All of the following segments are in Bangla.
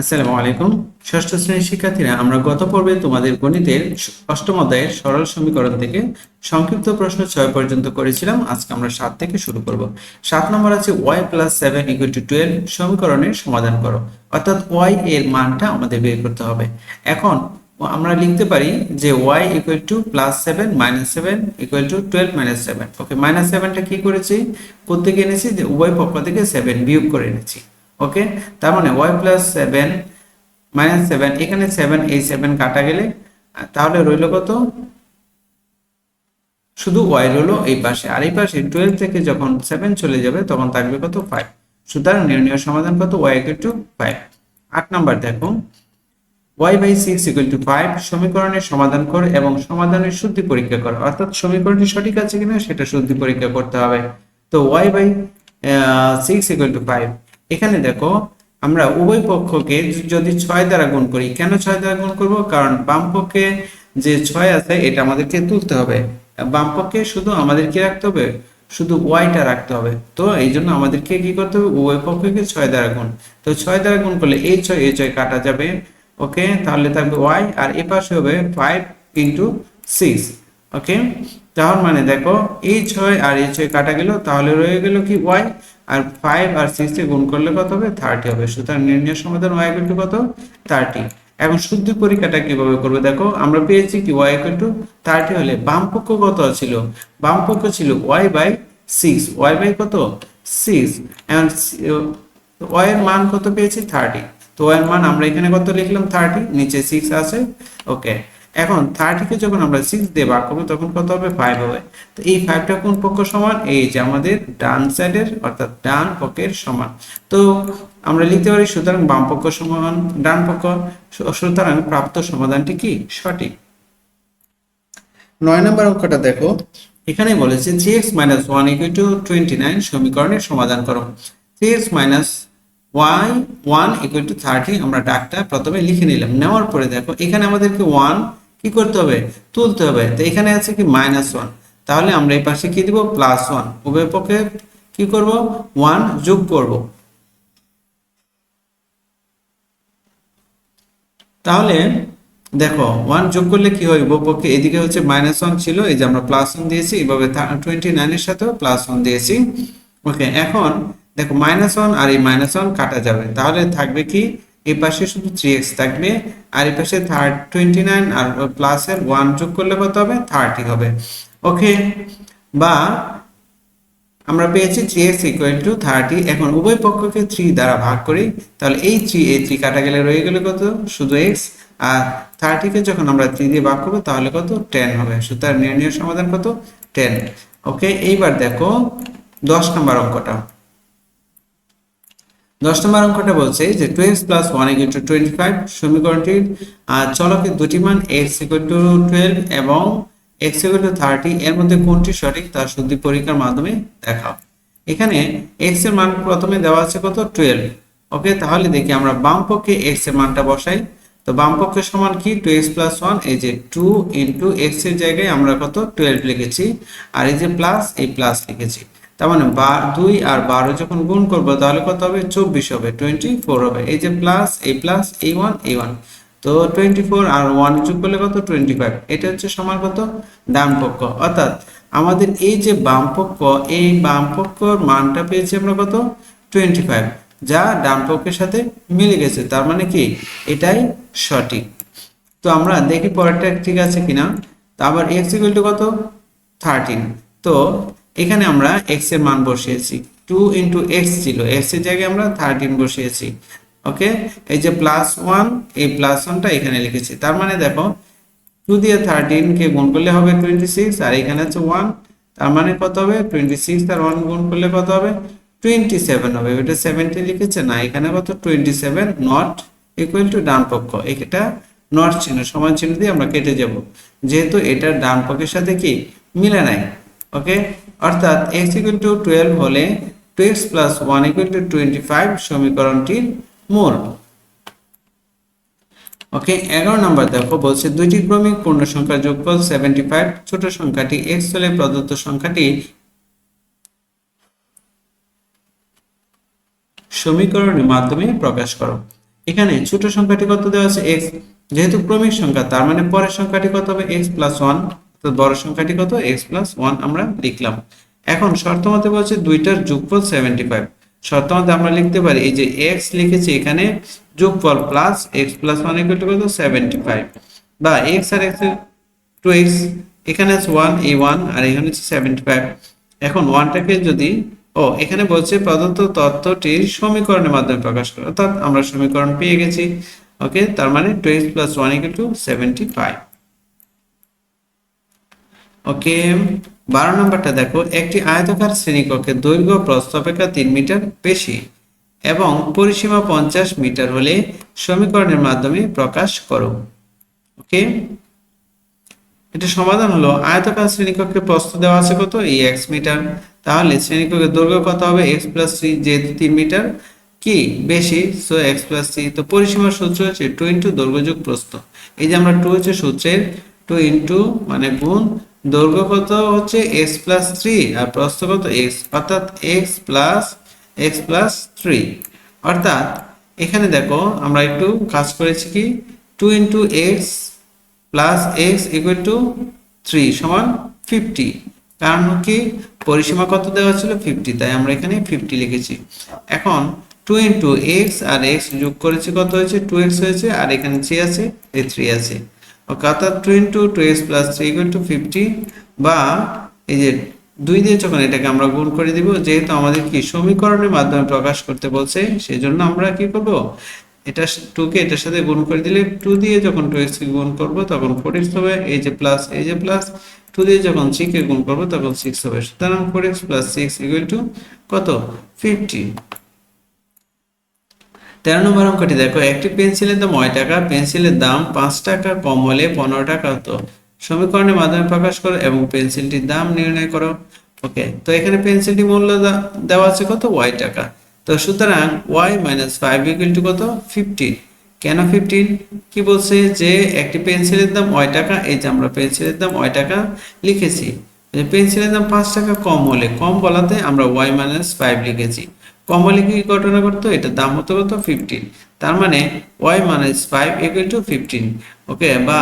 আসসালামু আলাইকুম। ষষ্ঠ শ্রেণীর শিক্ষার্থীরা, আমরা গত পর্বে তোমাদের গণিতের অষ্টম অধ্যায়ের সরল সমীকরণ থেকে সংক্ষিপ্ত প্রশ্ন 6 পর্যন্ত করেছিলাম। আজকে আমরা 7 থেকে শুরু করব। 7 নম্বর আছে y + 7 = 12 সমীকরণের সমাধান করো। অর্থাৎ y এর মানটা আমাদের বের করতে হবে। এখন আমরা লিখতে পারি যে y + 7 - 7 = 12 - 7। ওকে, -7টা কি করেছি, কোত্থেকে এনেছি, যে উভয় পক্ষ থেকে 7 বিয়োগ করে এনেছি। ওকে, তার মানে y + 7 - 7, এখানে 7, এই 7 কাটা গেলে তাহলে রইল কত, শুধু y রইল এই পাশে, আর এই পাশে 12 থেকে যখন 7 চলে যাবে তখন থাকবে কত, 5। সুতরাং নির্ণয় সমাধান কত, y = 5। 8 নাম্বার দেখো, y/6 = 5 সমীকরণের সমাধান কর এবং সমাধানের শুদ্ধি পরীক্ষা কর। অর্থাৎ সমীকরণটি সঠিক আছে কিনা সেটা শুদ্ধি পরীক্ষা করতে হবে। তো y/6 = 5, এখানে দেখো আমরা উভয় পক্ষকে যদি 6 দ্বারা গুণ করি। কেন 6 দ্বারা গুণ করব, কারণ বাম পক্ষে যে 6 আছে এটা আমাদেরকে তুলতে হবে, বাম পক্ষে শুধু আমাদের কি রাখতে হবে, শুধু ওয়াইটা রাখতে হবে। তো এই জন্য আমাদেরকে কি করতে হবে, উভয় পক্ষকে 6 দ্বারা গুণ। তো 6 দ্বারা গুণ করলে এই 6 কাটা যাবে। ওকে, তাহলে থাকবে y, আর এ পাশে হবে 5 × 6। ওকে, তার মানে দেখো এই 6 আর এই 6 কাটা গেল, তাহলে রয়ে গেল কি y, আর 5 আর 6 কে গুণ করলে কত হবে, 30 হবে। সুতরাং নির্ণয় সমাধান y = কত, 30। এখন শুদ্ধি পরীক্ষাটা কিভাবে করবে, দেখো আমরা পেয়েছি কি y = 30 হলে বাম পক্ষ কত ছিল, বাম পক্ষ ছিল y/6, y কত, 6। এখন y এর মান কত পেয়েছি, 30। তো y এর মান আমরা এখানে কত লিখলাম, 30, নিচে 6 আছে। ওকে, এখন 30 কে যখন আমরা 6 দিয়ে ভাগ করব তখন কত হবে, 5 হবে। তো এই 5টা কোন পক্ষ সমান, এই যে আমাদের ডান সাইডের অর্থাৎ ডান পক্ষের সমান। তো আমরা লিখতে পারি সুতরাং বাম পক্ষ সমান ডান পক্ষ, সুতরাং প্রাপ্ত সমাধানটি কি, সঠিক। 9 নম্বর অঙ্কটা দেখো, এখানে বলেছে 3x - 1 = 29 সমীকরণের সমাধান করো। 3x - y1 = 30, আমরা ডাকটা প্রথমে লিখে নিলাম। নেওয়ার পরে দেখো এখানে আমাদেরকে 1 কি করতে হবে, তুলতে হবে। তো এখানে আছে কি -1, তাহলে আমরা এই পাশে কি দিব, +1। উভয় পক্ষে কি করব, 1 যোগ করব। তাহলে দেখো 1 যোগ করলে কি হয়, উভয়পক্ষে এদিকে হচ্ছে -1 ছিল, এই যে আমরা +1 দিয়েছি, এইভাবে 29 এর সাথেও +1 দিয়েছি। ওকে, এখন দেখো -1 আর এই -1 কাটা যাবে, তাহলে থাকবে কি, এই পাশে শুধু 3x থাকবে, আর এই পাশে 29 আর প্লাসের 1 যোগ করলে কত হবে, 30 হবে। ওকে, বা আমরা পেয়েছি 3x = 30। এখন উভয় পক্ষকে 3 দ্বারা ভাগ করি, তাহলে এই 3 কাটা গেলে রয়ে গেল কত, শুধু x, আর 30 কে যখন আমরা 3 দিয়ে ভাগ করব তাহলে কত, 10 হবে। সুতরাং নির্ণয় সমাধান কত, 10। ওকে, এইবার দেখো 10 নম্বর অঙ্কটা। 10 নম্বর অঙ্কটা বলছে যে 2x + 1 = 25 সমীকরণটির চলকের দুটি মান x = 12 এবং x = 30 এর মধ্যে কোনটি সঠিক তা শুদ্ধি পরীক্ষার মাধ্যমে দেখাও। এখানে x এর মান প্রথমে দেওয়া আছে কত, 12। ওকে, তাহলে দেখি আমরা বাম পক্ষে x এর মানটা বসাই। তো বাম পক্ষে সমান কি, 2x + 1, এই যে 2 × x এর জায়গায় আমরা কত, 12 লিখেছি, আর এই যে প্লাস, এই প্লাস লিখেছি। তার মানে 2 আর 12 যখন গুণ করব তাহলে কত হবে, 24 হবে, 24 হবে। এই যে প্লাস, এই প্লাস, এই 1, এই 1, তো 24 আর 1 যোগ করলে কত, 25। এটা হচ্ছে সমান কত, ডান পক্ষ। অর্থাৎ আমাদের এই যে বাম পক্ষ, এই বাম পক্ষর মানটা পেয়েছি আমরা কত, 25, যা ডান পক্ষের সাথে মিলে গেছে, তার মানে কি, এটাই সঠিক। তো আমরা দেখি পরেরটা ঠিক আছে কিনা। তো আবার x = কত, 13। তো এখানে আমরা x এর মান বসিয়েছি, 2 × x ছিল, x এর জায়গায় আমরা 13 বসিয়েছি। ওকে, এই যে +1, এই +1টা এখানে লিখেছি। তার মানে দেখো 2 দিয়ে 13 কে গুণ করলে হবে 26, আর এখানে আছে 1, তার মানে কত হবে, 26 আর 1 গুণ করলে কত হবে, 27 হবে। এটা 70 লিখেছে না, এখানে কত, 27, নট ইকুয়াল টু ডান পক্ষ। এটা নট চিহ্ন, সমান চিহ্ন দিয়ে আমরা কেটে যাব, যেহেতু এটার ডান পক্ষের সাথে কি মিলে নাই। ওকে, অর্থাৎ x = 12 হলে 2x + 1 = 25 সমীকরণটির মূল। ওকে, 11 নম্বর দেখো বলছে দুইটি ক্রমিক পূর্ণ সংখ্যার যোগফল 75, ছোট সংখ্যাটি x হলে প্রদত্ত সংখ্যাটি সমীকরণের মাধ্যমে প্রকাশ করো। এখানে ছোট সংখ্যাটি কত দেওয়া আছে x, যেহেতু ক্রমিক সংখ্যা তার মানে পরের সংখ্যাটি কত হবে x প্লাস 1, তো বড় সংখ্যাটি কত x প্লাস 1 আমরা লিখলাম। এখন শর্ত মতে বলছে দুইটার যোগফল 75। শর্ত মতে আমরা লিখতে পারি এই যে x লিখেছি এখানে যোগফল plus x plus 1 equal to কত 75, বা x আর x 2x, এখানে আছে 1 এই 1 আর এখানে হচ্ছে 75। এখন 1টাকে যদি এখানে বলছে প্রদত্ত তথ্যটির সমীকরণের মাধ্যমে প্রকাশ করো, অর্থাৎ আমরা সমীকরণ পেয়ে গেছি। ওকে, তার মানে 2x + 1 = 75। ওকে, 12 নম্বরটা দেখো, একটি আয়তাকার শ্রেণীকক্ষের দৈর্ঘ্য প্রস্থ অপেক্ষা 3 মিটার বেশি এবং পরিসীমা 50 মিটার হলে সমীকরণের মাধ্যমে প্রকাশ করো। ওকে, এটা সমাধান হলো আয়তাকার শ্রেণীকক্ষের প্রস্থ দেওয়া আছে কত এই x মিটার, তাহলে শ্রেণীকক্ষের দৈর্ঘ্য কত হবে x + 3, যেহেতু 3 মিটার কি বেশি, সো x + 3। তো পরিসীমার সূত্র হচ্ছে 2 দৈর্ঘ্য যোগ প্রস্থ। এই যে আমরা 2 হচ্ছে সূত্রের 2 মানে গুণ দৈর্ঘ্য কত হচ্ছে x + 3 আর প্রস্থ কত x, অর্থাৎ x + 3। অর্থাৎ এখানে দেখো আমরা একটু কাজ করেছি কি 2 x plus x equal to 3 সমান 50, কারণ কি পরিসীমা কত দেওয়া ছিল 50, তাই আমরা এখানে 50 লিখেছি। এখন 2 ইন্টু x আর x যোগ করেছি কত হয়েছে 2x হয়েছে, আর এখানে 3 আছে এই 3 আছে। ওকে, অর্থাৎ 2 into 2x plus 3 equal to 50, বা এই যে 2 দিয়ে যখন এটাকে আমরা গুণ করে দিব, যেহেতু আমাদের কি সমীকরণের মাধ্যমে প্রকাশ করতে বলছে সেই জন্য আমরা কি করব এটা 2 কে এটার সাথে গুণ করে দিলে 2 দিয়ে যখন 2x কে গুণ করব তখন 4x হবে, এই যে প্লাস 2 দিয়ে যখন 3 কে গুণ করব তখন 6 হবে, সুতরাং 4x + 6 কত 50। 13 নম্বর অঙ্কটি দেখো, একটি পেন্সিলের দাম 9 টাকা, পেন্সিলের দাম 5 টাকা কম হলে 15 টাকা হতো, সমীকরণের মাধ্যমে প্রকাশ করো এবং পেন্সিলটির দাম নির্ণয় করো। ওকে, তো এখানে পেন্সিলটি মূল্য দেওয়া আছে কত y টাকা, তো সুতরাং y - 5 কত 15। কেন 15 কি বলছে যে একটি পেন্সিলের দাম y টাকা, এই যে আমরা পেন্সিলের দাম y টাকা লিখেছি, পেন্সিলের দাম 5 টাকা কম হলে, কম বলাতে আমরা y - 5 লিখেছি। কম হলে কি ঘটনা করতো, এটার দাম হতো কত 15, তার মানে y - 5 = 15। ওকে, বা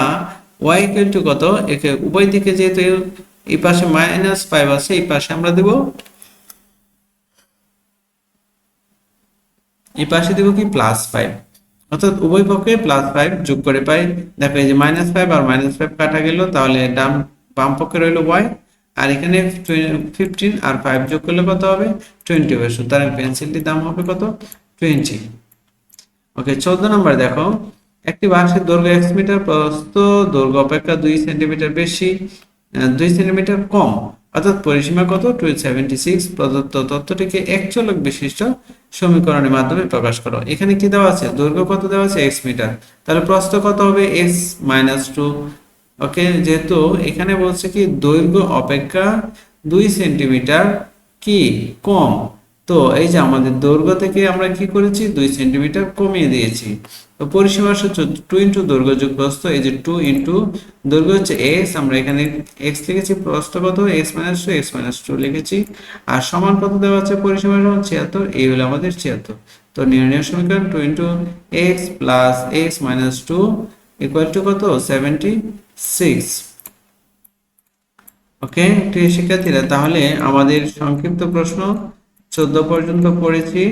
y কত, একে উভয় দিকে যেহেতু এই পাশে -5 আছে, এই পাশে আমরা দেব, এই পাশে দেব কি +5, অর্থাৎ উভয় পক্ষে +5 যোগ করে পাই। দেখো এই যে -5 আর -5 কাটা গেল, তাহলে বাম পক্ষে রইল y, আর এখানে 15 আর 5 যোগ করলে কত হবে 20 হবে, সুতরাং পেন্সিলটির দাম হবে কত 20। ওকে, 14 নম্বর দেখো, একটি বাক্সের দৈর্ঘ্য x মিটার, প্রস্থ দৈর্ঘ্য অপেক্ষা 2 সেন্টিমিটার বেশি, 2 সেন্টিমিটার কম, অর্থাৎ পরিসীমা কত 276। প্রদত্ত তথ্যটিকে এক চলক বিশিষ্ট সমীকরণের মাধ্যমে প্রকাশ করো। এখানে কি দেওয়া আছে, দৈর্ঘ্য কত দেওয়া আছে x মিটার, তাহলে প্রস্থ কত হবে x - 2। ওকে, যেহেতু এখানে বলছে কি দৈর্ঘ্য অপেক্ষা 2 সেন্টিমিটার কি কম, তো এই যে আমাদের দৈর্ঘ্য থেকে আমরা কি করেছি 2 সেন্টিমিটার কমিয়ে দিয়েছি। তো পরিসীমার সূত্র 2 দৈর্ঘ্য যোগ প্রস্থ, এই যে 2 দৈর্ঘ্য হচ্ছে x, আমরা এখানে x লিখেছি, প্রস্থ কত x - 2 লিখেছি, আর সমান কত দেওয়া আছে পরিসীমার সমান 76, এই হলো আমাদের 76। তো নির্ণয় সমীকরণ 2 x plus x - 2 equal to কত 76। ওকে, প্রিয় শিক্ষার্থীরা, তাহলে আমাদের সংক্ষিপ্ত প্রশ্ন 14 পর্যন্ত পড়েছি।